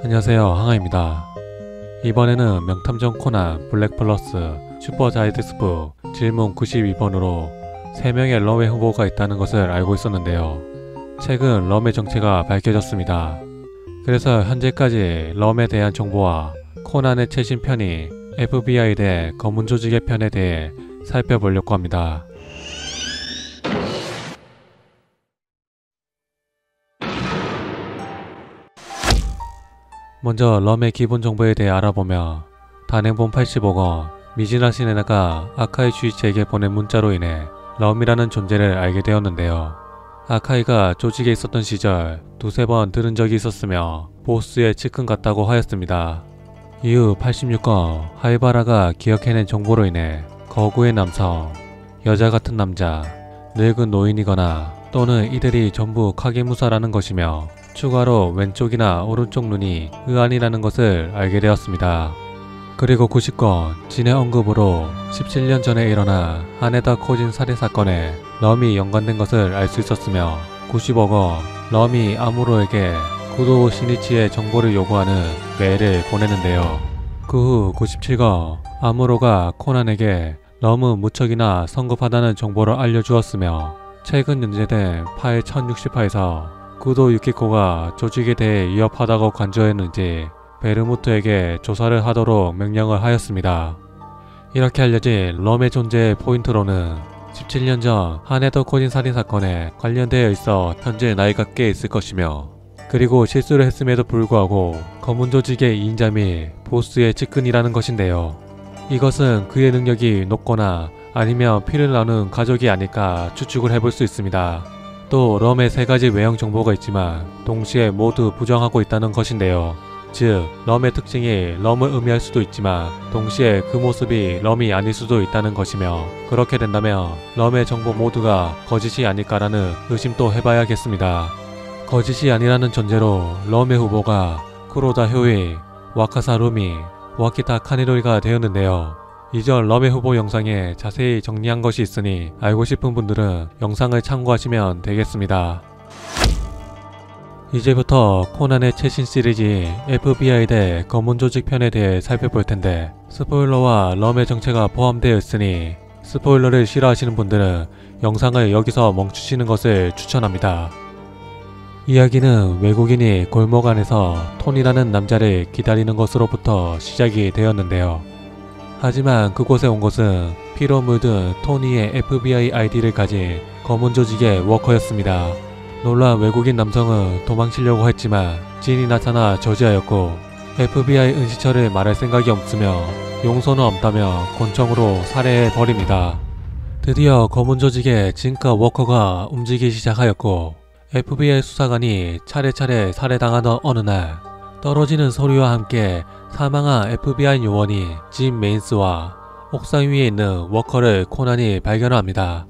안녕하세요, 항아입니다. 이번에는 명탐정 코난 블랙플러스 슈퍼자이드 스프 질문 92번으로 3명의 럼의 후보가 있다는 것을 알고 있었는데요. 최근 럼의 정체가 밝혀졌습니다. 그래서 현재까지 럼에 대한 정보와 코난의 최신 편이 FBI 대 검은 조직의 편에 대해 살펴보려고 합니다. 먼저 럼의 기본 정보에 대해 알아보며 단행본 80억 원, 미즈나 시네나가 아카이 주이치에게 보낸 문자로 인해 럼이라는 존재를 알게 되었는데요. 아카이가 조직에 있었던 시절 두세 번 들은 적이 있었으며 보스의 측근 같다고 하였습니다. 이후 86건 하이바라가 기억해낸 정보로 인해 거구의 남성, 여자 같은 남자, 늙은 노인이거나 또는 이들이 전부 카게무사라는 것이며 추가로 왼쪽이나 오른쪽 눈이 의안이라는 것을 알게 되었습니다. 그리고 90건 진의 언급으로 17년 전에 일어난 하네다 코진 살인 사건에 럼이 연관된 것을 알 수 있었으며 90억 원 럼이 아무로에게 구도 시니치의 정보를 요구하는 메일을 보내는데요. 그 후 97건 아무로가 코난에게 럼은 무척이나 성급하다는 정보를 알려주었으며 최근 연재된 파일 1060화에서 구도 유키코가 조직에 대해 위협하다고 간주했는지 베르무트에게 조사를 하도록 명령을 하였습니다. 이렇게 알려진 럼의 존재의 포인트로는 17년 전 하네더 코진 살인 사건에 관련되어 있어 현재 나이가 꽤 있을 것이며 그리고 실수를 했음에도 불구하고 검은 조직의 2인자 및 보스의 측근이라는 것인데요. 이것은 그의 능력이 높거나 아니면 피를 나눈 가족이 아닐까 추측을 해볼 수 있습니다. 또 럼의 3가지 외형 정보가 있지만 동시에 모두 부정하고 있다는 것인데요. 즉 럼의 특징이 럼을 의미할 수도 있지만 동시에 그 모습이 럼이 아닐 수도 있다는 것이며 그렇게 된다면 럼의 정보 모두가 거짓이 아닐까라는 의심도 해봐야겠습니다. 거짓이 아니라는 전제로 럼의 후보가 쿠로다 효이, 와카사 루미, 와키타 카니로이가 되었는데요. 이전 럼의 후보 영상에 자세히 정리한 것이 있으니 알고 싶은 분들은 영상을 참고하시면 되겠습니다. 이제부터 코난의 최신 시리즈 FBI 대 검은 조직 편에 대해 살펴볼 텐데 스포일러와 럼의 정체가 포함되어 있으니 스포일러를 싫어하시는 분들은 영상을 여기서 멈추시는 것을 추천합니다. 이야기는 외국인이 골목 안에서 톤이라는 남자를 기다리는 것으로부터 시작이 되었는데요. 하지만 그곳에 온 것은 피로 물든 토니의 FBI ID를 가진 검은 조직의 워커였습니다. 놀란 외국인 남성은 도망치려고 했지만 진이 나타나 저지하였고 FBI 은시처를 말할 생각이 없으며 용서는 없다며 권총으로 살해해버립니다. 드디어 검은 조직의 진카 워커가 움직이기 시작하였고 FBI 수사관이 차례차례 살해당하던 어느 날 떨어지는 소리와 함께 사망한 FBI 요원이 짐 메인스와 옥상 위에 있는 워커를 코난이 발견합니다.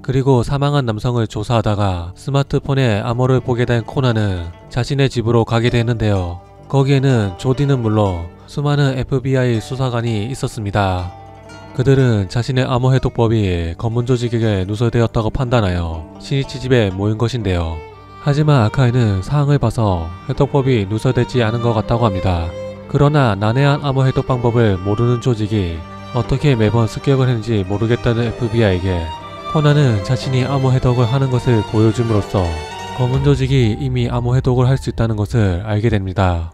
그리고 사망한 남성을 조사하다가 스마트폰에 암호를 보게 된 코난은 자신의 집으로 가게 되는데요. 거기에는 조디는 물론 수많은 FBI 수사관이 있었습니다. 그들은 자신의 암호 해독법이 검은 조직에게 누설되었다고 판단하여 시니치 집에 모인 것인데요. 하지만 아카이는 사항을 봐서 해독법이 누설되지 않은 것 같다고 합니다. 그러나 난해한 암호 해독 방법을 모르는 조직이 어떻게 매번 습격을 했는지 모르겠다는 FBI에게 코난은 자신이 암호 해독을 하는 것을 보여줌으로써 검은 조직이 이미 암호 해독을 할 수 있다는 것을 알게 됩니다.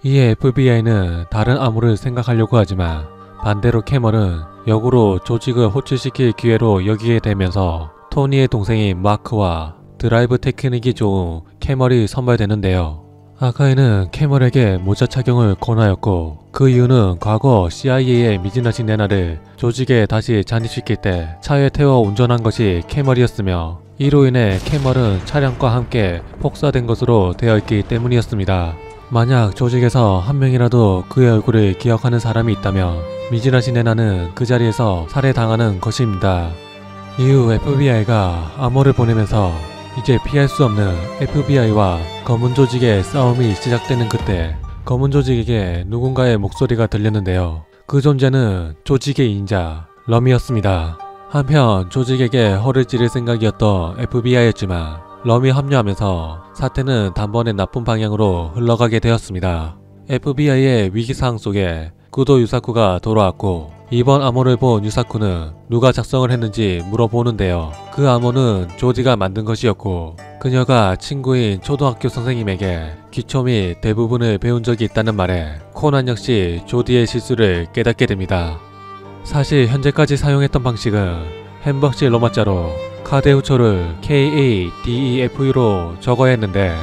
이에 FBI는 다른 암호를 생각하려고 하지만 반대로 캐멀은 역으로 조직을 호출시킬 기회로 여기게 되면서 토니의 동생인 마크와 드라이브 테크닉이 좋은 캐멀이 선발되는데요. 아카이는 캐멀에게 모자 착용을 권하였고 그 이유는 과거 CIA의 미즈나시 네나를 조직에 다시 잔입시킬 때 차에 태워 운전한 것이 캐멀이었으며 이로 인해 캐멀은 차량과 함께 폭사된 것으로 되어 있기 때문이었습니다. 만약 조직에서 한 명이라도 그의 얼굴을 기억하는 사람이 있다면 미즈나시 네나는 그 자리에서 살해당하는 것입니다. 이후 FBI가 암호를 보내면서 이제 피할 수 없는 FBI와 검은 조직의 싸움이 시작되는 그때 검은 조직에게 누군가의 목소리가 들렸는데요. 그 존재는 조직의 인자 럼이었습니다. 한편 조직에게 허를 찌를 생각이었던 FBI였지만 럼이 합류하면서 사태는 단번에 나쁜 방향으로 흘러가게 되었습니다. FBI의 위기상황 속에 구도 유사쿠가 돌아왔고 이번 암호를 본 유사쿠는 누가 작성을 했는지 물어보는데요. 그 암호는 조디가 만든 것이었고 그녀가 친구인 초등학교 선생님에게 기초 및 대부분을 배운 적이 있다는 말에 코난 역시 조디의 실수를 깨닫게 됩니다. 사실 현재까지 사용했던 방식은 햄버시 로마자로 카데우초를 KADEFU로 적어야 했는데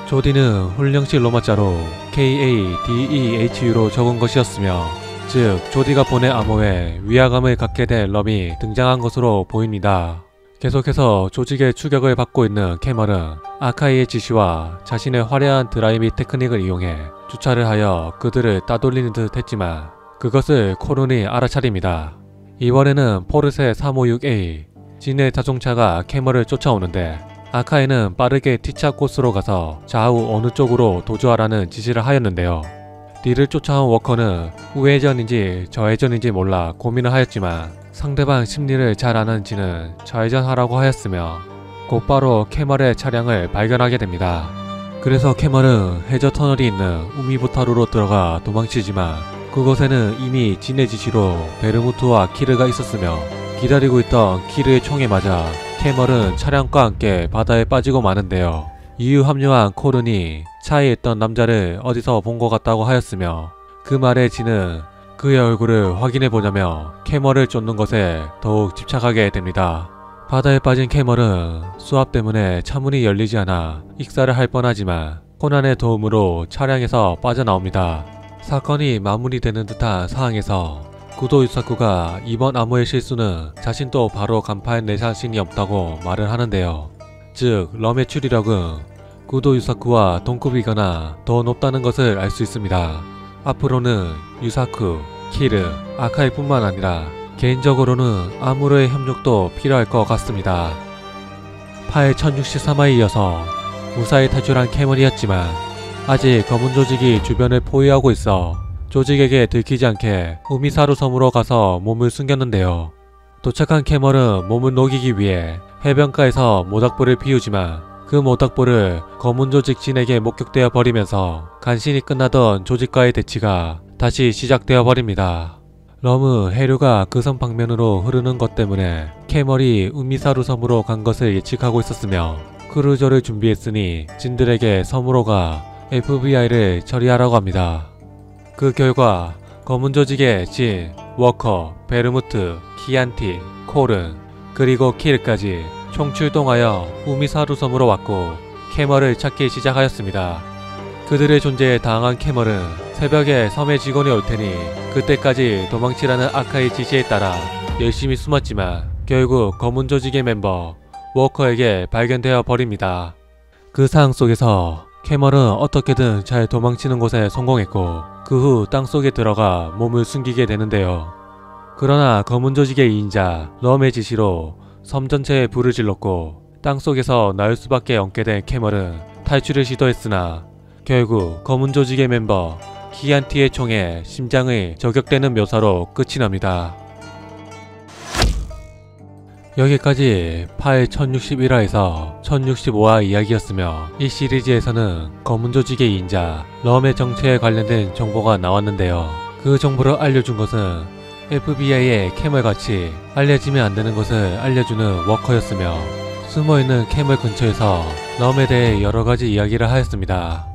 조디는 훈령식 로마자로 KADEHU로 적은 것이었으며 즉 조디가 보낸 암호에 위화감을 갖게 된 럼이 등장한 것으로 보입니다. 계속해서 조직의 추격을 받고 있는 캐멀은 아카이의 지시와 자신의 화려한 드라이빙 테크닉을 이용해 주차를 하여 그들을 따돌리는 듯 했지만 그것을 코른이 알아차립니다. 이번에는 포르쉐 356A 진의 자동차가 캐멀을 쫓아오는데 아카이는 빠르게 T차 코스로 가서 좌우 어느 쪽으로 도주하라는 지시를 하였는데요. 뒤를 쫓아온 워커는 우회전인지 좌회전인지 몰라 고민을 하였지만 상대방 심리를 잘 아는지는 좌회전하라고 하였으며 곧바로 캐멀의 차량을 발견하게 됩니다. 그래서 캐멀은 해저 터널이 있는 우미부타루로 들어가 도망치지만 그곳에는 이미 진의 지시로 베르무트와 키르가 있었으며 기다리고 있던 키르의 총에 맞아 캐멀은 차량과 함께 바다에 빠지고 마는데요. 이후 합류한 코른이 차에 있던 남자를 어디서 본 것 같다고 하였으며 그 말에 진은 그의 얼굴을 확인해보자며 캐멀을 쫓는 것에 더욱 집착하게 됩니다. 바다에 빠진 캐멀은 수압 때문에 차문이 열리지 않아 익사를 할 뻔하지만 코난의 도움으로 차량에서 빠져나옵니다. 사건이 마무리되는 듯한 상황에서 구도 유사쿠가 이번 암호의 실수는 자신도 바로 간파해낼 자신이 없다고 말을 하는데요. 즉 럼의 추리력은 구도 유사쿠와 동급이거나 더 높다는 것을 알 수 있습니다. 앞으로는 유사쿠, 키르, 아카이 뿐만 아니라 개인적으로는 아무르의 협력도 필요할 것 같습니다. 파일 1063화에 이어서 무사히 탈출한 캐멀이었지만 아직 검은 조직이 주변을 포위하고 있어 조직에게 들키지 않게 우미사루 섬으로 가서 몸을 숨겼는데요. 도착한 캐멀은 몸을 녹이기 위해 해변가에서 모닥불을 피우지만 그 모닥불을 검은 조직 진에게 목격되어 버리면서 간신히 끝나던 조직과의 대치가 다시 시작되어 버립니다. 럼은 해류가 그 섬 방면으로 흐르는 것 때문에 캐멀이 우미사루 섬으로 간 것을 예측하고 있었으며 크루저를 준비했으니 진들에게 섬으로 가 FBI를 처리하라고 합니다. 그 결과 검은 조직의 진, 워커, 베르무트, 키안티, 코른, 그리고 키르까지 총출동하여 우미사루 섬으로 왔고 캐멀을 찾기 시작하였습니다. 그들의 존재에 당한 캐멀은 새벽에 섬의 직원이 올 테니 그때까지 도망치라는 아카의 지시에 따라 열심히 숨었지만 결국 검은 조직의 멤버 워커에게 발견되어 버립니다. 그 상황 속에서 캐멀은 어떻게든 잘 도망치는 곳에 성공했고 그 후 땅속에 들어가 몸을 숨기게 되는데요. 그러나 검은 조직의 2인자 럼의 지시로 섬 전체에 불을 질렀고 땅속에서 나올 수밖에 없게 된 캐멀은 탈출을 시도했으나 결국 검은 조직의 멤버 키안티의 총에 심장의 저격되는 묘사로 끝이 납니다. 여기까지 파일 1061화에서 1065화 이야기였으며 이 시리즈에서는 검은 조직의 2인자 럼의 정체에 관련된 정보가 나왔는데요. 그 정보를 알려준 것은 FBI의 캐멀같이 알려지면 안되는 것을 알려주는 워커였으며 숨어있는 캐멀 근처에서 럼에 대해 여러가지 이야기를 하였습니다.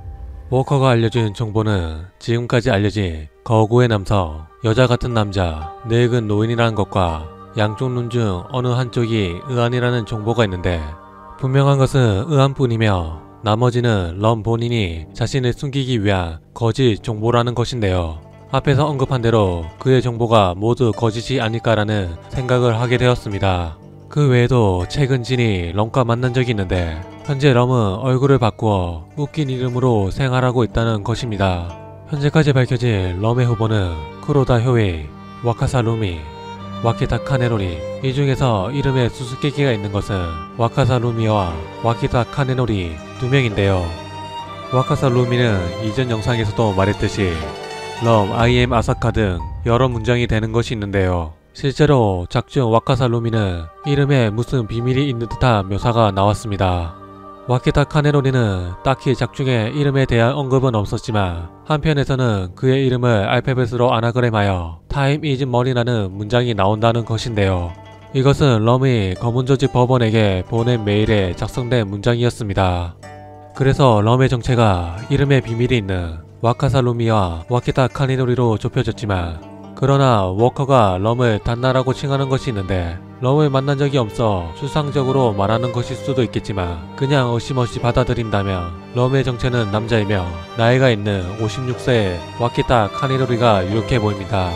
워커가 알려준 정보는 지금까지 알려진 거구의 남성, 여자 같은 남자, 늙은 노인이라는 것과 양쪽 눈 중 어느 한쪽이 의안이라는 정보가 있는데 분명한 것은 의안뿐이며 나머지는 럼 본인이 자신을 숨기기 위한 거짓 정보라는 것인데요. 앞에서 언급한 대로 그의 정보가 모두 거짓이 아닐까라는 생각을 하게 되었습니다. 그 외에도 최근 진이 럼과 만난 적이 있는데 현재 럼은 얼굴을 바꾸어 웃긴 이름으로 생활하고 있다는 것입니다. 현재까지 밝혀진 럼의 후보는 쿠로다 효이, 와카사 루미, 와키타 카네노리. 이 중에서 이름에 수수께끼가 있는 것은 와카사 루미와 와키타 카네노리 두 명인데요. 와카사 루미는 이전 영상에서도 말했듯이 럼, IM 아사카 등 여러 문장이 되는 것이 있는데요. 실제로 작중 와카사 루미는 이름에 무슨 비밀이 있는 듯한 묘사가 나왔습니다. 와키타 카네로리는 딱히 작중에 이름에 대한 언급은 없었지만 한편에서는 그의 이름을 알파벳으로 아나그램하여 Time is money라는 문장이 나온다는 것인데요. 이것은 럼이 검은조직 법원에게 보낸 메일에 작성된 문장이었습니다. 그래서 럼의 정체가 이름에 비밀이 있는 와카사 루미와 와키타 카네로리로 좁혀졌지만, 그러나 워커가 럼을 단나라고 칭하는 것이 있는데 럼을 만난 적이 없어 추상적으로 말하는 것일 수도 있겠지만 그냥 어심없이 받아들인다면 럼의 정체는 남자이며 나이가 있는 56세의 와키타 카네로리가 유력해 보입니다.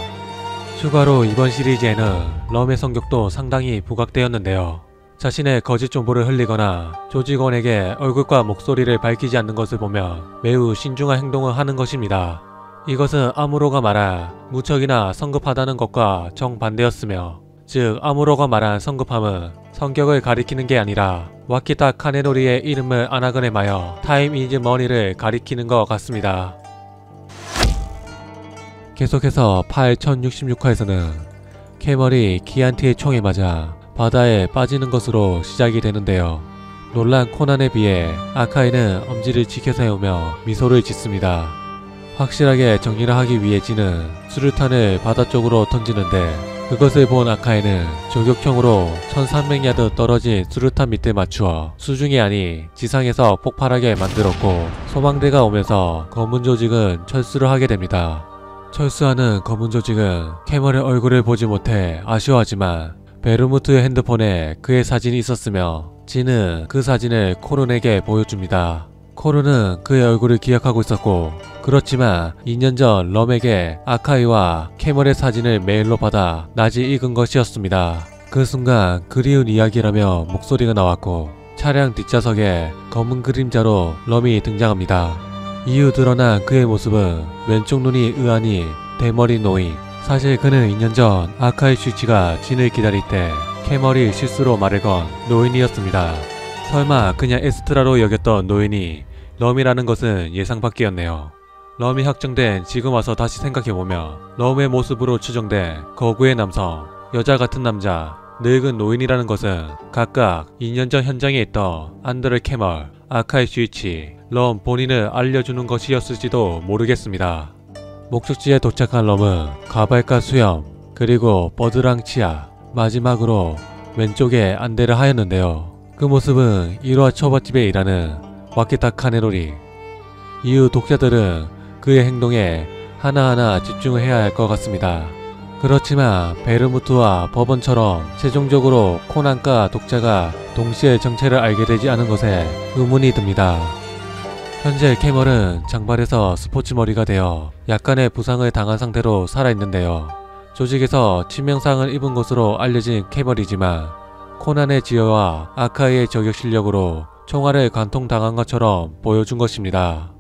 추가로 이번 시리즈에는 럼의 성격도 상당히 부각되었는데요. 자신의 거짓 정보를 흘리거나 조직원에게 얼굴과 목소리를 밝히지 않는 것을 보며 매우 신중한 행동을 하는 것입니다. 이것은 아무로가 말한 무척이나 성급하다는 것과 정반대였으며, 즉 아무로가 말한 성급함은 성격을 가리키는 게 아니라 와키타 카네로리의 이름을 아나그램하여 Time is money를 가리키는 것 같습니다. 계속해서 파일 1066화에서는 캐멀이 기안티의 총에 맞아 바다에 빠지는 것으로 시작이 되는데요. 놀란 코난에 비해 아카이는 엄지를 지켜세우며 미소를 짓습니다. 확실하게 정리를 하기 위해 지는 수류탄을 바다 쪽으로 던지는데, 그것을 본 아카이는 저격형으로 1300야드 떨어진 수류탄 밑에 맞추어 수중이 아닌 지상에서 폭발하게 만들었고, 소방대가 오면서 검은 조직은 철수를 하게 됩니다. 철수하는 검은 조직은 캐멀의 얼굴을 보지 못해 아쉬워하지만 베르무트의 핸드폰에 그의 사진이 있었으며 진은 그 사진을 코른에게 보여줍니다. 코른은 그의 얼굴을 기억하고 있었고, 그렇지만 2년 전 럼에게 아카이와 캐멀의 사진을 메일로 받아 낮이 읽은 것이었습니다. 그 순간 그리운 이야기라며 목소리가 나왔고 차량 뒷좌석에 검은 그림자로 럼이 등장합니다. 이후 드러난 그의 모습은 왼쪽 눈이 의아니 대머리 노인. 사실 그는 2년 전 아카이 슈이치가 진을 기다릴 때 캐멀이 실수로 말을 건 노인이었습니다. 설마 그냥 에스트라로 여겼던 노인이 럼이라는 것은 예상 밖이었네요. 럼이 확정된 지금 와서 다시 생각해보며 럼의 모습으로 추정된 거구의 남성, 여자 같은 남자, 늙은 노인이라는 것은 각각 2년 전 현장에 있던 안드레 캐멀, 아카이 슈이치, 럼 본인을 알려주는 것이었을지도 모르겠습니다. 목적지에 도착한 럼은 가발과 수염, 그리고 버드랑 치아, 마지막으로 왼쪽에 안대를 하였는데요. 그 모습은 1화 초밥집에 일하는 와키타 카네로리. 이후 독자들은 그의 행동에 하나하나 집중을 해야 할 것 같습니다. 그렇지만 베르무트와 법원처럼 최종적으로 코난과 독자가 동시에 정체를 알게 되지 않은 것에 의문이 듭니다. 현재 캐멀은 장발에서 스포츠머리가 되어 약간의 부상을 당한 상태로 살아있는데요. 조직에서 치명상을 입은 것으로 알려진 캐멀이지만 코난의 지혜와 아카이의 저격 실력으로 총알을 관통당한 것처럼 보여준 것입니다.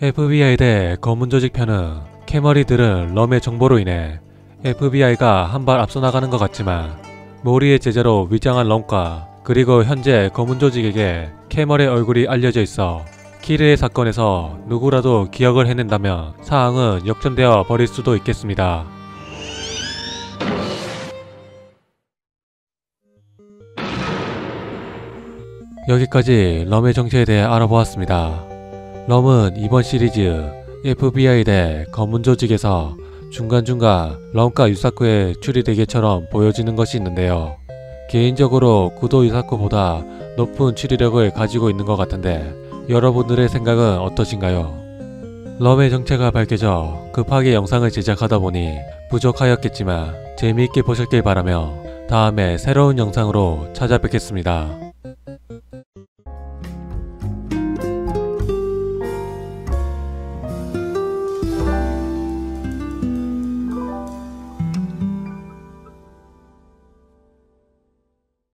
FBI 대 검은조직 편은 캐멀이 들은 럼의 정보로 인해 FBI가 한 발 앞서 나가는 것 같지만, 모리의 제자로 위장한 럼과 그리고 현재 검은조직에게 캐멀의 얼굴이 알려져 있어 키르의 사건에서 누구라도 기억을 해낸다면 상황은 역전되어 버릴 수도 있겠습니다. 여기까지 럼의 정체에 대해 알아보았습니다. 럼은 이번 시리즈 FBI 대 검은조직에서 중간중간 럼과 유사코의 추리대결처럼 보여지는 것이 있는데요. 개인적으로 구도 유사코보다 높은 추리력을 가지고 있는 것 같은데 여러분들의 생각은 어떠신가요? 럼의 정체가 밝혀져 급하게 영상을 제작하다 보니 부족하였겠지만 재미있게 보셨길 바라며 다음에 새로운 영상으로 찾아뵙겠습니다.